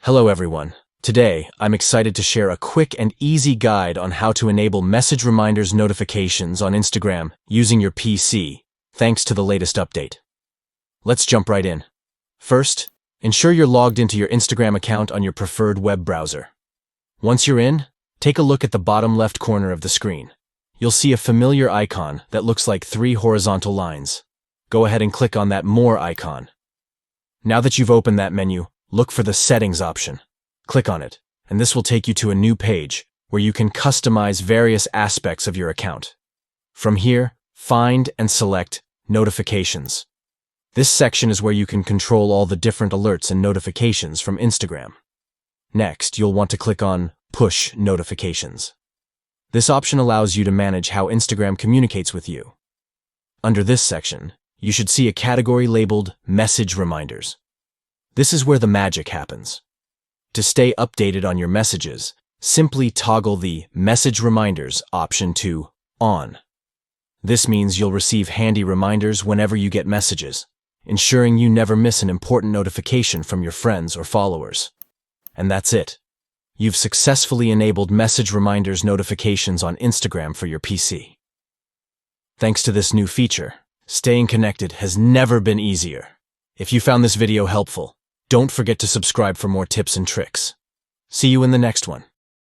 Hello everyone. Today, I'm excited to share a quick and easy guide on how to enable message reminders notifications on Instagram using your PC, thanks to the latest update. Let's jump right in. First, ensure you're logged into your Instagram account on your preferred web browser. Once you're in, take a look at the bottom left corner of the screen. You'll see a familiar icon that looks like 3 horizontal lines. Go ahead and click on that More icon. Now that you've opened that menu, look for the Settings option. Click on it, and this will take you to a new page where you can customize various aspects of your account. From here, find and select Notifications. This section is where you can control all the different alerts and notifications from Instagram. Next, you'll want to click on Push Notifications. This option allows you to manage how Instagram communicates with you. Under this section, you should see a category labeled Message Reminders. This is where the magic happens. To stay updated on your messages, simply toggle the Message Reminders option to On. This means you'll receive handy reminders whenever you get messages, ensuring you never miss an important notification from your friends or followers. And that's it. You've successfully enabled Message Reminders notifications on Instagram for your PC. Thanks to this new feature, staying connected has never been easier. If you found this video helpful, don't forget to subscribe for more tips and tricks. See you in the next one.